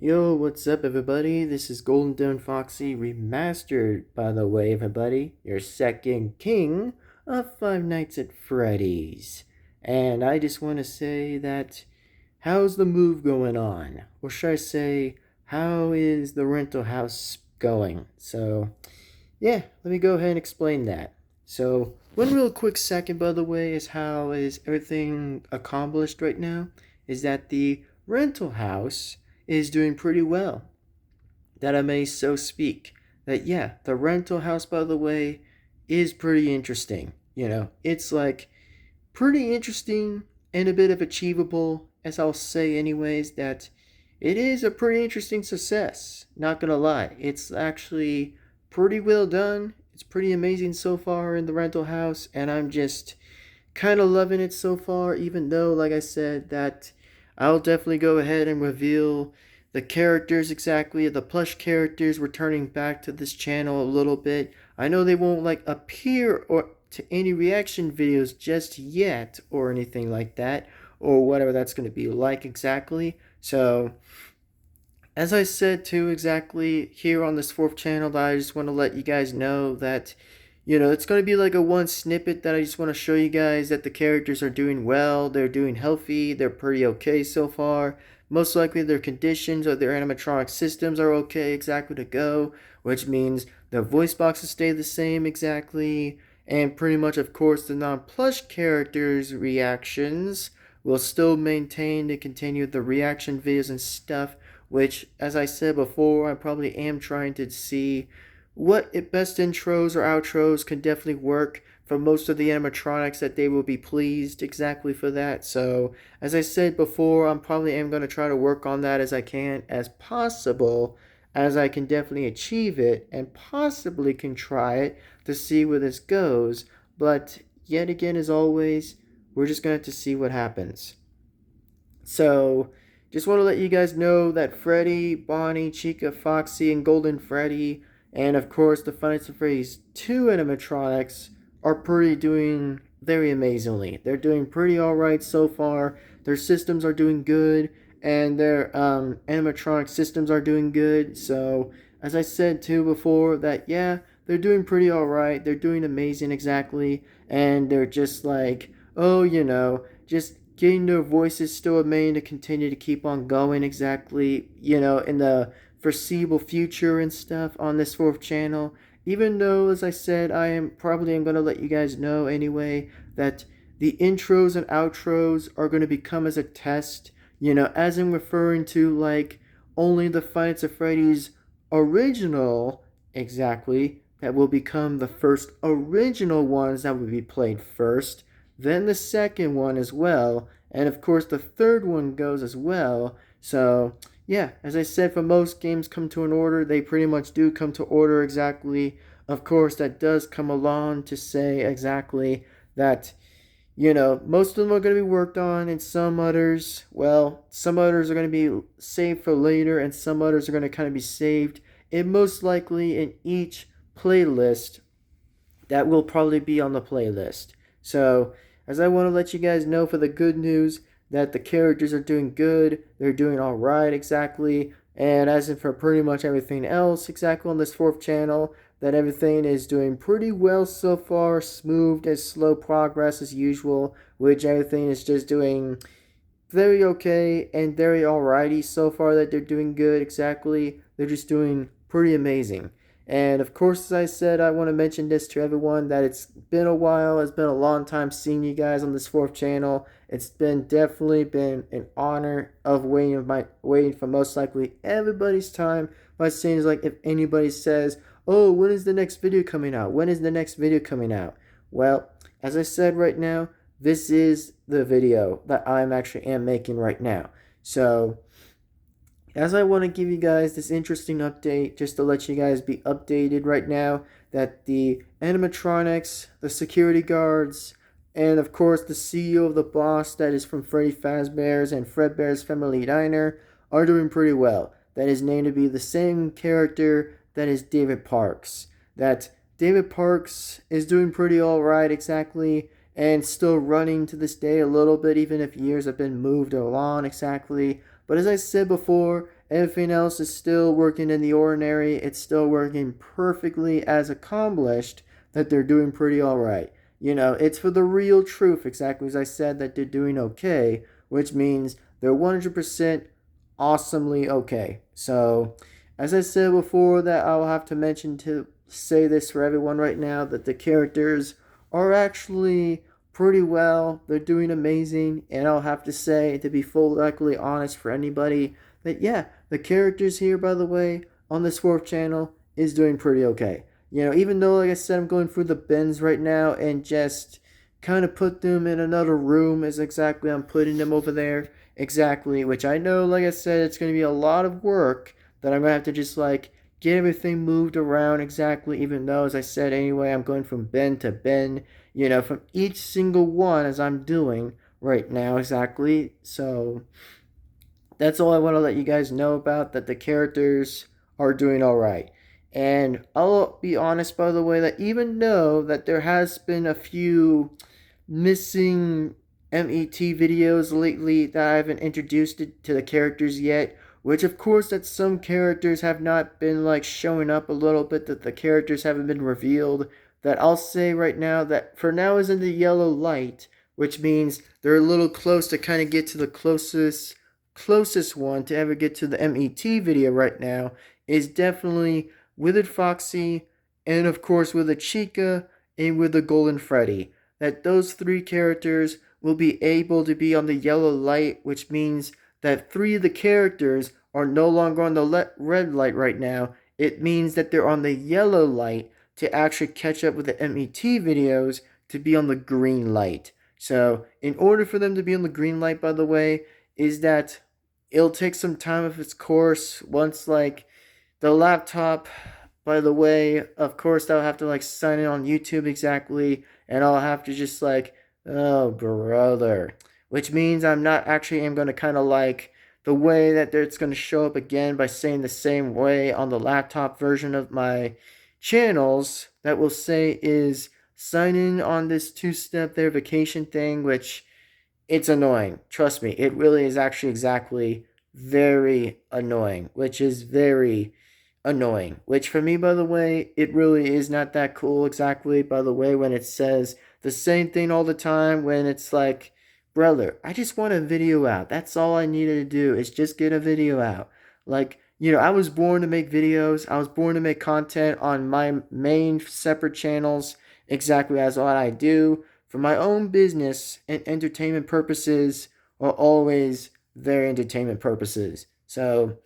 Yo, what's up, everybody? This is Golden Devin-Foxy remastered, by the way, everybody. Your second king of Five Nights at Freddy's. And I just want to say that, how's the move going on? Or should I say, how is the rental house going? So, yeah, let me go ahead and explain that. So, one real quick second, by the way, is how is everything accomplished right now? Is that the rental house is doing pretty well. That I may so speak. That, yeah, the rental house, by the way, is pretty interesting. It's like pretty interesting and a bit of achievable, as I'll say, anyways, that it is a pretty interesting success. Not gonna lie. It's actually pretty well done. It's pretty amazing so far in the rental house, and I'm just kind of loving it so far, even though, like I said, that I'll definitely go ahead and reveal the characters exactly, the plush characters returning back to this channel a little bit. I know they won't like appear or to any reaction videos just yet or anything like that, or whatever that's going to be like exactly. So, as I said too exactly here on this fourth channel, I just want to let you guys know that it's going to be like a one snippet that I just want to show you guys that the characters are doing well, they're doing healthy, they're pretty okay so far. Most likely their conditions or their animatronic systems are okay exactly to go, which means the voice boxes stay the same exactly, and pretty much, of course, the non-plush characters' reactions will still maintain to continue the reaction videos and stuff, which, as I said before, I probably am trying to see what best intros or outros can definitely work for most of the animatronics, that they will be pleased exactly for that. So, as I said before, I'm probably am going to try to work on that as I can, as possible, as I can definitely achieve it, and possibly can try it to see where this goes. But, yet again, as always, we're just going to have to see what happens. So, just want to let you guys know that Freddy, Bonnie, Chica, Foxy, and Golden Freddy, and of course the Five Nights at Freddy's 2 animatronics are pretty doing very amazingly. They're doing pretty alright so far. Their systems are doing good, and their animatronic systems are doing good. So, as I said too before, that yeah, they're doing pretty alright. They're doing amazing exactly, and they're just like, oh, just getting their voices still remain to continue to keep on going exactly, in the foreseeable future and stuff on this fourth channel. Even though, as I said, I am going to let you guys know anyway that the intros and outros are going to become as a test, as in referring to like only the Five Nights at Freddy's original exactly that will become the first original ones that will be played first, then the second one as well, and of course the third one goes as well. So, yeah, as I said, for most games come to an order, they pretty much do come to order exactly. Of course, that does come along to say exactly that, most of them are going to be worked on, and some others, well, some others are going to be saved for later, and some others are going to kind of be saved, and most likely in each playlist that will probably be on the playlist. So, as I want to let you guys know for the good news, that the characters are doing good, they're doing alright exactly, and as in for pretty much everything else exactly on this fourth channel, that everything is doing pretty well so far, smooth and slow progress as usual, which everything is just doing very okay and very alrighty so far, that they're doing good exactly, they're just doing pretty amazing. And of course, as I said, I want to mention this to everyone, that it's been a while. It's been a long time seeing you guys on this fourth channel. It's definitely been an honor of waiting for most likely everybody's time. By saying is like, if anybody says, "Oh, when is the next video coming out? When is the next video coming out?" Well, as I said right now, this is the video that I'm actually am making right now. So, as I want to give you guys this interesting update, just to let you guys be updated right now, that the animatronics, the security guards, and of course the CEO of the boss, that is from Freddy Fazbear's and Fredbear's Family Diner, are doing pretty well. That is named to be the same character that is David Parks. That David Parks is doing pretty alright exactly, and still running to this day a little bit, even if years have been moved along exactly. But as I said before, Everything else is still working in the ordinary. It's still working perfectly as accomplished that they're doing pretty alright. It's for the real truth, exactly as I said, that they're doing okay, which means they're 100% awesomely okay. So, as I said before, that I'll have to mention to say this for everyone right now, that the characters are actually pretty well. They're doing amazing, and I'll have to say, to be fully honest for anybody, that yeah, the characters here, by the way, on the Swarf channel is doing pretty okay. Even though, like I said, I'm going through the bins right now and just kind of put them in another room is exactly I'm putting them over there. Exactly, which I know, like I said, it's going to be a lot of work that I'm going to have to just like get everything moved around exactly, even though, as I said anyway, I'm going from bin to bin, from each single one as I'm doing right now exactly. So that's all I want to let you guys know about, that the characters are doing all right. And I'll be honest, by the way, that even though that there has been a few missing MET videos lately that I haven't introduced it to the characters yet, which of course that some characters have not been like showing up a little bit, that the characters haven't been revealed, that I'll say right now that for now is in the yellow light, which means they're a little close to kind of get to the closest one to ever get to the MET video right now is definitely Withered Foxy, and of course with a Chica and with the Golden Freddy. That those three characters will be able to be on the yellow light, which means that three of the characters are no longer on the red light right now. It means that they're on the yellow light to actually catch up with the MET videos to be on the green light. So, in order for them to be on the green light, by the way, is that it'll take some time of its course once like the laptop, by the way, of course I'll have to like sign in on YouTube exactly, and I'll have to just like, oh brother, which means I'm not actually am going to kind of like the way that it's going to show up again by saying the same way on the laptop version of my channels that will say is sign in on this two-step verification thing, which it's annoying. Trust me, it really is actually exactly very annoying, which is very annoying. Which for me, by the way, it really is not that cool exactly, by the way, when it says the same thing all the time, when it's like, brother, I just want a video out. That's all I needed to do is just get a video out. Like, I was born to make videos. I was born to make content on my main separate channels, exactly as what I do for my own business and entertainment purposes are always their entertainment purposes. So,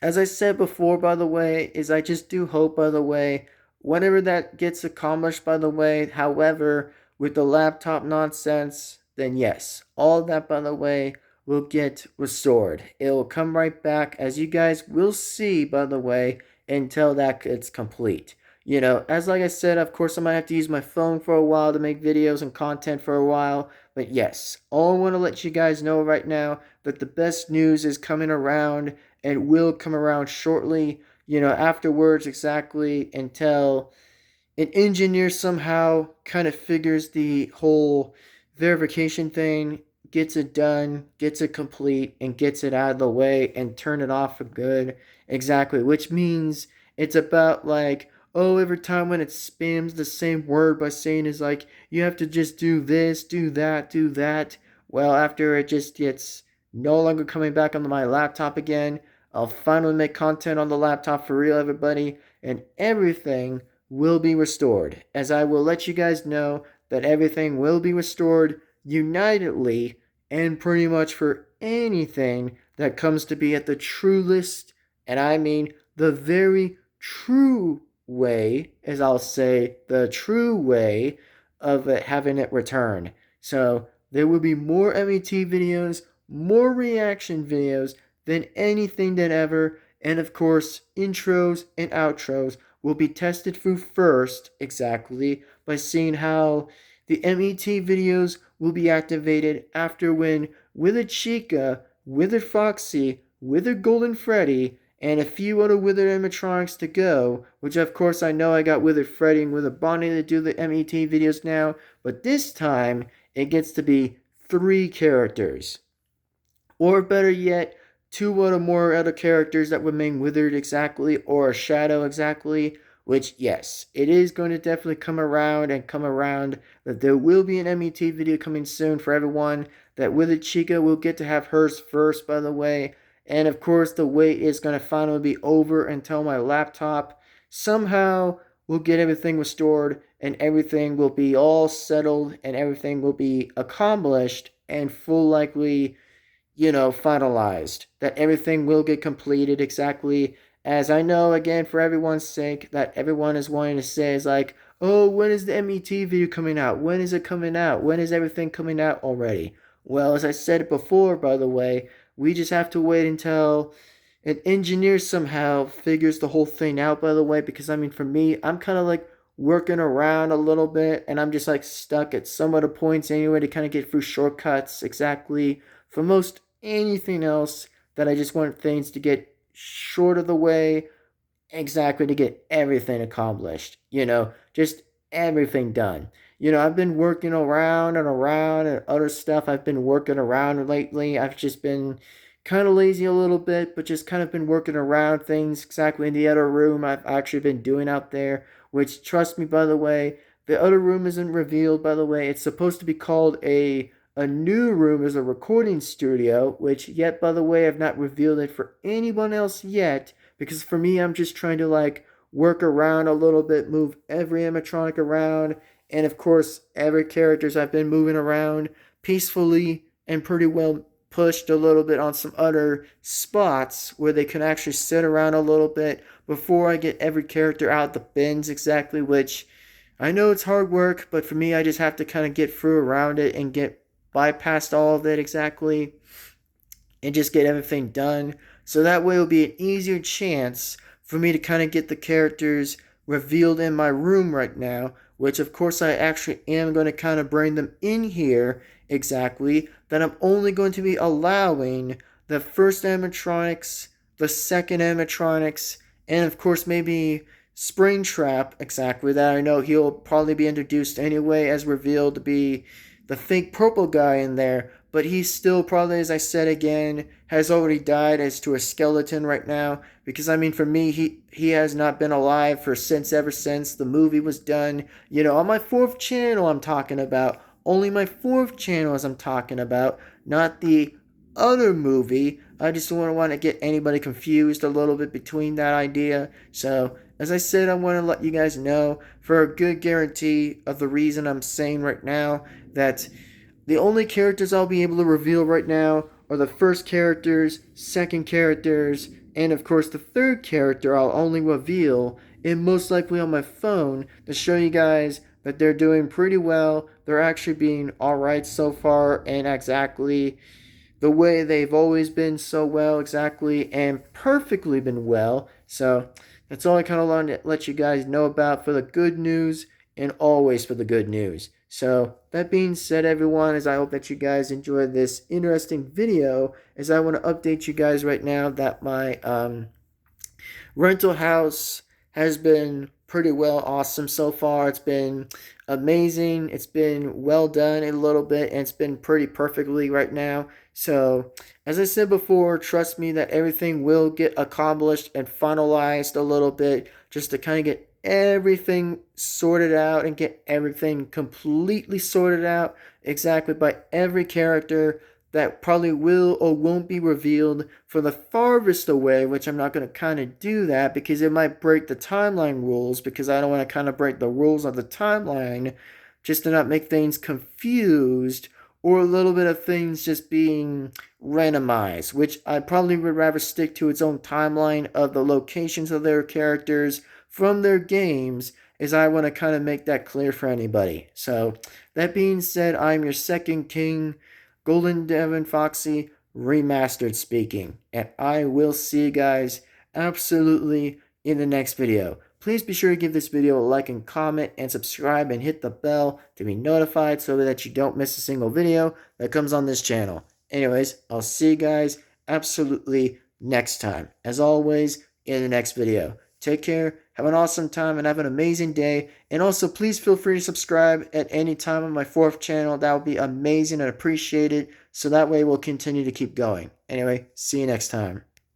as I said before, by the way, is I just do hope, by the way, whenever that gets accomplished, by the way, however, with the laptop nonsense, then yes, all that, by the way, will get restored. It will come right back, as you guys will see, by the way, until that it's complete. As like I said, of course I might have to use my phone for a while to make videos and content for a while. But yes, all I want to let you guys know right now that the best news is coming around and will come around shortly, afterwards exactly until an engineer somehow kind of figures the whole verification thing, gets it done, gets it complete, and gets it out of the way and turn it off for good. Exactly, which means it's about like, oh, every time when it spams the same word by saying is like, you have to just do this, do that, do that. Well, after it just gets no longer coming back onto my laptop again, I'll finally make content on the laptop for real, everybody, and everything will be restored, as I will let you guys know that everything will be restored unitedly and pretty much for anything that comes to be at the truest, and I mean the very true way, as I'll say, the true way of having it return. So there will be more MET videos, more reaction videos than anything that ever, and of course, intros and outros will be tested through first, exactly, by seeing how the MET videos will be activated after when Withered Chica, Withered Foxy, Withered Golden Freddy, and a few other Withered animatronics to go, which of course I know I got Withered Freddy and Withered Bonnie to do the MET videos now, but this time it gets to be 3 characters. Or better yet, two other more other characters that remain withered exactly, or a shadow exactly. Which, yes, it is going to definitely come around and come around. That there will be an MET video coming soon for everyone. That Withered Chica will get to have hers first, by the way. And of course, the wait is going to finally be over until my laptop somehow will get everything restored and everything will be all settled and everything will be accomplished and full likely, finalized. That everything will get completed exactly as I know, again, for everyone's sake, that everyone is wanting to say is like, oh, when is the MET video coming out? When is it coming out? When is everything coming out already? Well, as I said before, by the way, we just have to wait until an engineer somehow figures the whole thing out, by the way, because I mean, for me, I'm kind of like working around a little bit and I'm just like stuck at some other points anyway to kind of get through shortcuts exactly for most anything else that I just want things to get short of the way exactly to get everything accomplished, just everything done. I've been working around and other stuff I've been working around lately. I've just been kind of lazy a little bit, but just kind of been working around things exactly in the other room I've actually been doing out there, which, trust me, by the way, the other room isn't revealed, by the way. It's supposed to be called a new room as a recording studio, which yet, by the way, I've not revealed it for anyone else yet, because for me, I'm just trying to like work around a little bit, move every animatronic around, and of course, every characters I've been moving around peacefully and pretty well pushed a little bit on some other spots where they can actually sit around a little bit before I get every character out the bins exactly, which I know it's hard work, but for me, I just have to kind of get through around it and get bypassed all of it exactly and just get everything done. So that way it'll be an easier chance for me to kind of get the characters revealed in my room right now, which of course I actually am going to kind of bring them in here exactly. That I'm only going to be allowing the first animatronics, the second animatronics, and of course maybe Springtrap exactly, that I know he'll probably be introduced anyway as revealed to be the fake purple guy in there, but he's still probably, as I said again, has already died as to a skeleton right now. Because I mean, for me, he has not been alive for ever since the movie was done. On my fourth channel, I'm talking about only my fourth channel, as I'm talking about, not the other movie. I just don't want to get anybody confused a little bit between that idea. So, as I said, I want to let you guys know for a good guarantee of the reason I'm saying right now that the only characters I'll be able to reveal right now are the first characters, second characters, and of course the third character I'll only reveal, and most likely on my phone, to show you guys that they're doing pretty well. They're actually being alright so far, and exactly the way they've always been so well, exactly, and perfectly been well. So that's all I kind of wanted to let you guys know about for the good news, and always for the good news. So that being said, everyone, as I hope that you guys enjoyed this interesting video, as I want to update you guys right now that my rental house has been pretty well awesome so far. It's been amazing. It's been well done a little bit, and it's been pretty perfectly right now. So, as I said before, trust me that everything will get accomplished and finalized a little bit just to kind of get everything sorted out and get everything completely sorted out exactly by every character that probably will or won't be revealed for the farthest away, which I'm not going to kind of do that because it might break the timeline rules, because I don't want to kind of break the rules of the timeline just to not make things confused or a little bit of things just being randomized, which I probably would rather stick to its own timeline of the locations of their characters from their games, as I want to kind of make that clear for anybody. So, that being said, I'm your second king, Golden Devin-Foxy, remastered speaking. And I will see you guys absolutely in the next video. Please be sure to give this video a like and comment and subscribe and hit the bell to be notified so that you don't miss a single video that comes on this channel. Anyways, I'll see you guys absolutely next time. As always, in the next video. Take care, have an awesome time, and have an amazing day. And also, please feel free to subscribe at any time on my fourth channel. That would be amazing and appreciated. So that way we'll continue to keep going. Anyway, see you next time.